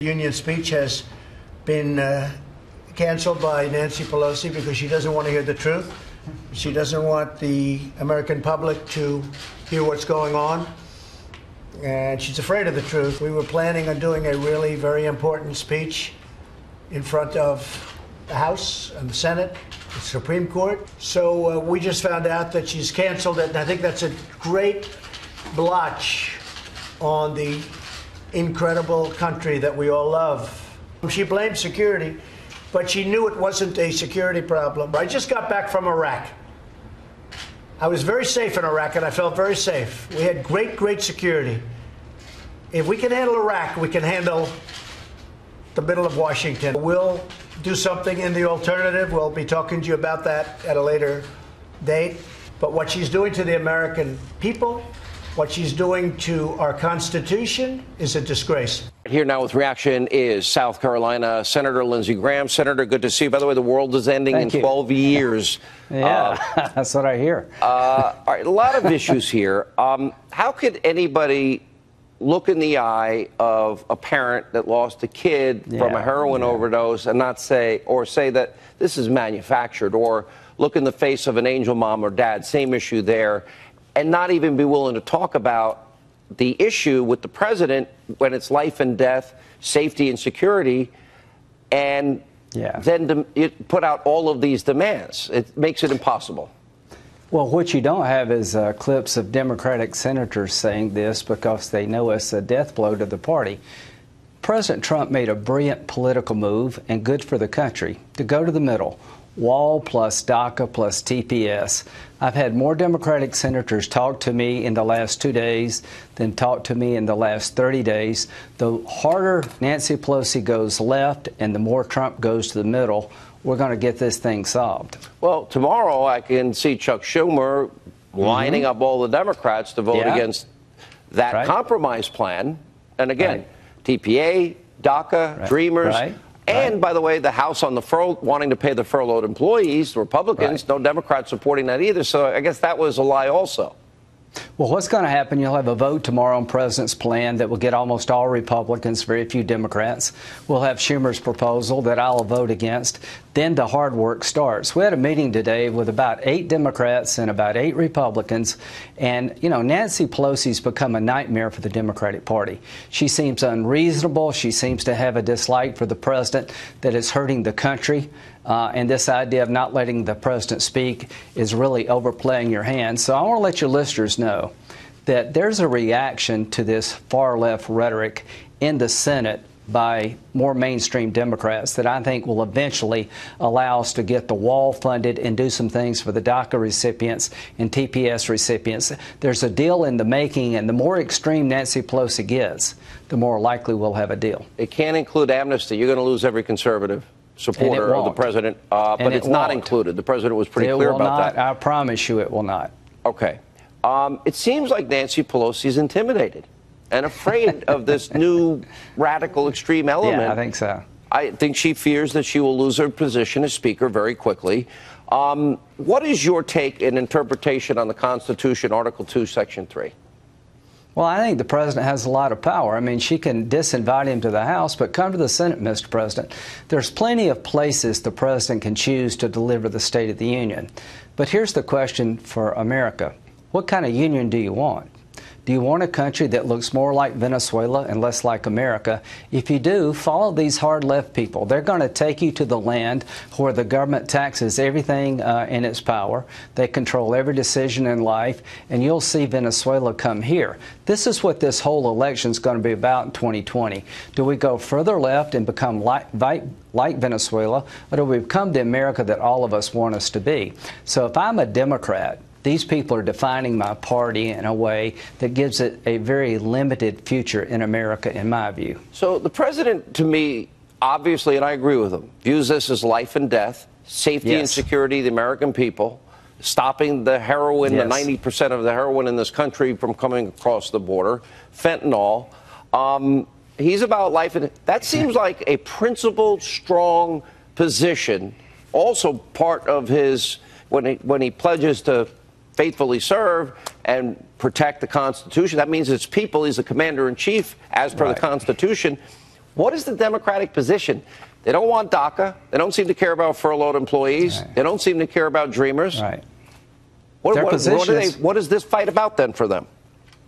The Union speech has been canceled by Nancy Pelosi because she doesn't want to hear the truth. She doesn't want the American public to hear what's going on. And she's afraid of the truth. We were planning on doing a really very important speech in front of the House and the Senate, the Supreme Court. So we just found out that she's canceled it. And I think that's a great blotch on the incredible country that we all love. She blamed security, but she knew it wasn't a security problem. I just got back from Iraq. I was very safe in Iraq, and I felt very safe. We had great security. If we can handle Iraq, we can handle the middle of Washington. We'll do something in the alternative. We'll be talking to you about that at a later date. But what she's doing to the American people, what she's doing to our Constitution, is a disgrace. Here now with reaction is South Carolina Senator Lindsey Graham. Senator, good to see you. By the way, the world is ending in 12 years. Yeah, that's what I hear. All right, a lot of issues here. How could anybody look in the eye of a parent that lost a kid from a heroin overdose and not say that this is manufactured, or look in the face of an angel mom or dad, same issue there, and not even be willing to talk about the issue with the president when it's life and death, safety and security, and then put out all of these demands? It makes it impossible. Well, what you don't have is clips of Democratic senators saying this because they know it's a death blow to the party. President Trump made a brilliant political move and good for the country to go to the middle. Wall plus DACA plus TPS. I've had more Democratic senators talk to me in the last 2 days than talk to me in the last 30 days. The harder Nancy Pelosi goes left and the more Trump goes to the middle, we're going to get this thing solved. Well, tomorrow I can see Chuck Schumer lining up all the Democrats to vote against that compromise plan. And again, TPA, DACA, Dreamers. And, by the way, the House on the wanting to pay the furloughed employees, the Republicans, no Democrats supporting that either. So I guess that was a lie also. Well, what's going to happen, you'll have a vote tomorrow on President's plan that will get almost all Republicans, very few Democrats. We'll have Schumer's proposal that I'll vote against. Then the hard work starts. We had a meeting today with about 8 Democrats and about 8 Republicans. And, you know, Nancy Pelosi's become a nightmare for the Democratic Party. She seems unreasonable. She seems to have a dislike for the president that is hurting the country. And this idea of not letting the president speak is really overplaying your hand. So I want to let your listeners know that there's a reaction to this far-left rhetoric in the Senate by more mainstream Democrats that I think will eventually allow us to get the wall funded and do some things for the DACA recipients and TPS recipients. There's a deal in the making, and the more extreme Nancy Pelosi gets, the more likely we'll have a deal. It can't include amnesty. You're going to lose every conservative supporter of the president, but it's not included. The president was pretty clear about that. I promise you it will not. Okay. It seems like Nancy Pelosi is intimidated and afraid of this new radical extreme element. Yeah, I think so. I think she fears that she will lose her position as Speaker very quickly. What is your take and interpretation on the Constitution, Article 2, Section 3? Well, I think the president has a lot of power. I mean, she can disinvite him to the House, but come to the Senate, Mr. President. There's plenty of places the president can choose to deliver the State of the Union. But here's the question for America. What kind of union do you want? Do you want a country that looks more like Venezuela and less like America? If you do, follow these hard left people. They're going to take you to the land where the government taxes everything in its power. They control every decision in life, and you'll see Venezuela come here. This is what this whole election is going to be about in 2020. Do we go further left and become like Venezuela, or do we become the America that all of us want us to be? So if I'm a Democrat, these people are defining my party in a way that gives it a very limited future in America, in my view. So the president, to me, obviously, and I agree with him, views this as life and death, safety and security of the American people, stopping the heroin, the 90% of the heroin in this country from coming across the border, fentanyl. He's about life and death. That seems like a principled, strong position. Also part of his, when he pledges to faithfully serve and protect the Constitution. That means it's people. He's the commander-in-chief, as per the Constitution. What is the Democratic position? They don't want DACA. They don't seem to care about furloughed employees. Right. They don't seem to care about dreamers. Right. What is this fight about then for them?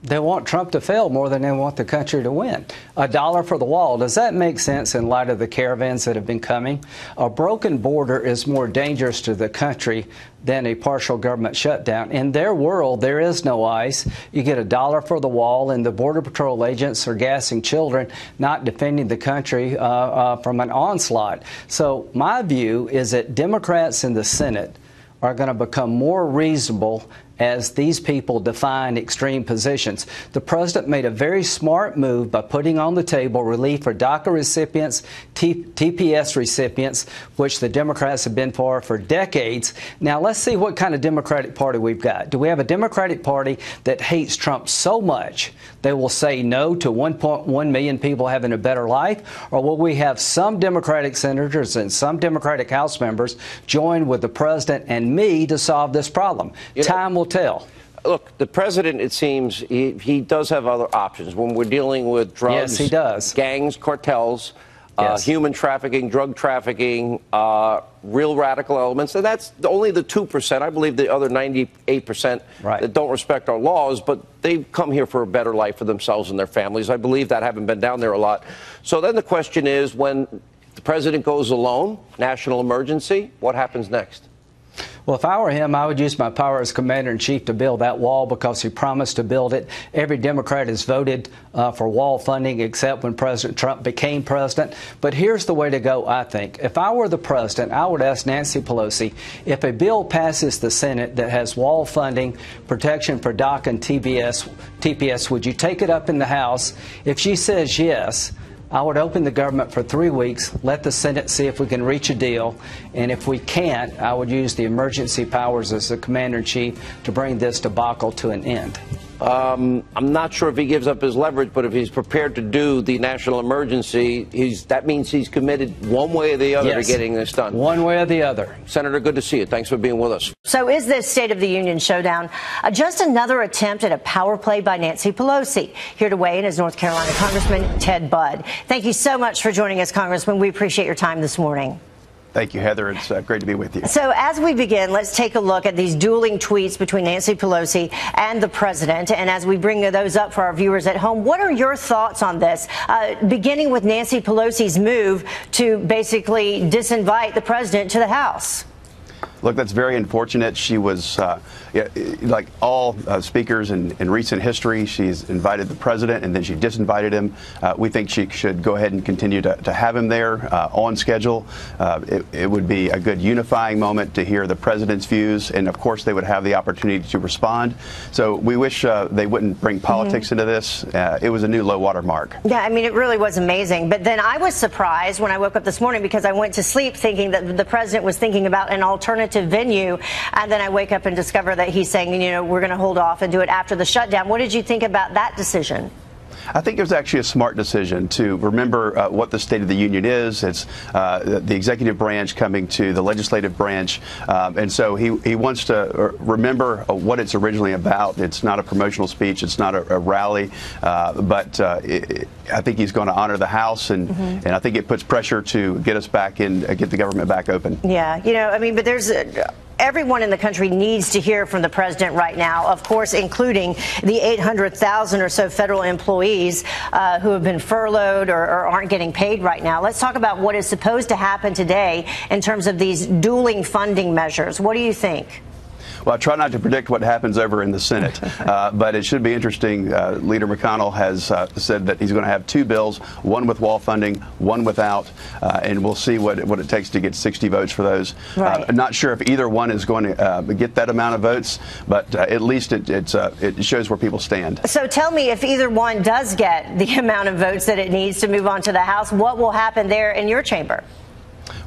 They want Trump to fail more than they want the country to win. $1 for the wall. Does that make sense in light of the caravans that have been coming? A broken border is more dangerous to the country than a partial government shutdown. In their world, there is no ICE. You get $1 for the wall, and the Border Patrol agents are gassing children, not defending the country from an onslaught. So my view is that Democrats in the Senate are going to become more reasonable as these people define extreme positions. The president made a very smart move by putting on the table relief for DACA recipients, TPS recipients, which the Democrats have been for decades. Now, let's see what kind of Democratic Party we've got. Do we have a Democratic Party that hates Trump so much they will say no to 1.1 million people having a better life? Or will we have some Democratic senators and some Democratic House members join with the president and me to solve this problem? Time will tell. Look, the president, it seems, he does have other options. When we're dealing with drugs, yes, he does. Gangs, cartels, yes, human trafficking, drug trafficking, real radical elements, and that's only the 2%. I believe the other 98% right, that don't respect our laws, but they come here for a better life for themselves and their families. I believe that, having been down there a lot. So then the question is, when the president goes alone, national emergency, what happens next? Well, if I were him, I would use my power as commander-in-chief to build that wall because he promised to build it. Every Democrat has voted for wall funding except when President Trump became president. But here's the way to go, I think. If I were the president, I would ask Nancy Pelosi, if a bill passes the Senate that has wall funding, protection for DACA and TPS, would you take it up in the House? If she says yes, I would open the government for 3 weeks, let the Senate see if we can reach a deal, and if we can't, I would use the emergency powers as the commander-in-chief to bring this debacle to an end. I'm not sure if he gives up his leverage, but if he's prepared to do the national emergency, that means he's committed one way or the other yes, to getting this done. One way or the other. Senator, good to see you. Thanks for being with us. So is this State of the Union showdown just another attempt at a power play by Nancy Pelosi? Here to weigh in is North Carolina Congressman Ted Budd. Thank you so much for joining us, Congressman. We appreciate your time this morning. Thank you, Heather. It's great to be with you. So as we begin, let's take a look at these dueling tweets between Nancy Pelosi and the president. And as we bring those up for our viewers at home, what are your thoughts on this? Beginning with Nancy Pelosi's move to basically disinvite the president to the House. Look, that's very unfortunate. She was, like all speakers in recent history, she's invited the president and then she disinvited him. We think she should go ahead and continue to have him there on schedule. It would be a good unifying moment to hear the president's views, and of course they would have the opportunity to respond. So we wish they wouldn't bring politics into this. It was a new low water mark. Yeah, I mean, it really was amazing. But then I was surprised when I woke up this morning because I went to sleep thinking that the president was thinking about an alternative venue, and then I wake up and discover that he's saying, you know, we're going to hold off and do it after the shutdown. What did you think about that decision? I think it was actually a smart decision to remember what the State of the Union is. It's the executive branch coming to the legislative branch. And so he wants to remember what it's originally about. It's not a promotional speech. It's not a rally. But I think he's going to honor the House. And I think it puts pressure to get us back in, get the government back open. Yeah, you know, I mean, but there's everyone in the country needs to hear from the president right now, of course, including the 800,000 or so federal employees who have been furloughed or aren't getting paid right now. Let's talk about what is supposed to happen today in terms of these dueling funding measures. What do you think? Well, I try not to predict what happens over in the Senate, but it should be interesting. Leader McConnell has said that he's going to have two bills, one with wall funding, one without, and we'll see what it takes to get 60 votes for those. Right. I'm not sure if either one is going to get that amount of votes, but at least it shows where people stand. So tell me, if either one does get the amount of votes that it needs to move on to the House, what will happen there in your chamber?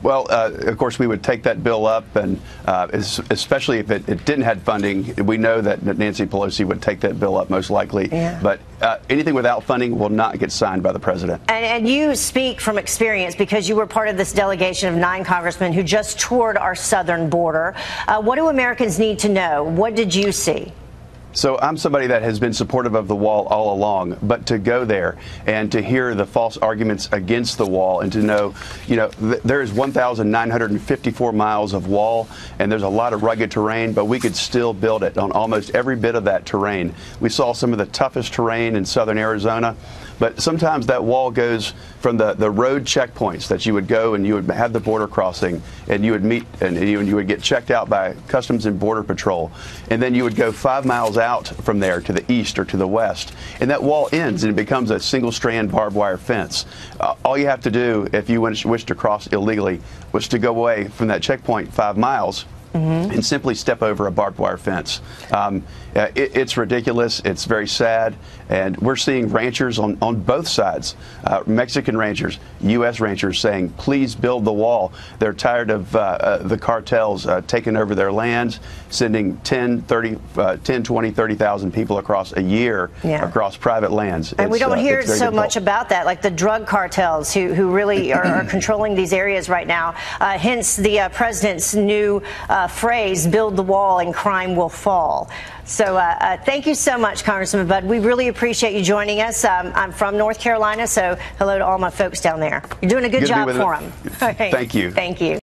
Well, of course, we would take that bill up, and especially if it didn't have funding, we know that Nancy Pelosi would take that bill up most likely. Yeah. But anything without funding will not get signed by the president. And you speak from experience because you were part of this delegation of 9 congressmen who just toured our southern border. What do Americans need to know? What did you see? So I'm somebody that has been supportive of the wall all along, but to go there and to hear the false arguments against the wall and to know, there is 1,954 miles of wall and there's a lot of rugged terrain, but we could still build it on almost every bit of that terrain. We saw some of the toughest terrain in southern Arizona. But sometimes that wall goes from the road checkpoints that you would go and you would have the border crossing and you would meet and you would get checked out by Customs and Border Patrol. And then you would go 5 miles out from there to the east or to the west. And that wall ends and it becomes a single strand barbed wire fence. All you have to do if you wish to cross illegally was to go away from that checkpoint 5 miles. And simply step over a barbed wire fence. It's ridiculous. It's very sad. And we're seeing ranchers on both sides, Mexican ranchers, U.S. ranchers saying, please build the wall. They're tired of the cartels taking over their lands, sending 10, 20, 30,000 people across a year across private lands. And we don't hear so much about that, like the drug cartels who really are controlling these areas right now. Hence the president's new phrase, build the wall and crime will fall. So thank you so much, Congressman Budd. We really appreciate you joining us. I'm from North Carolina, so hello to all my folks down there. You're doing a good job for them. Thank you. Thank you.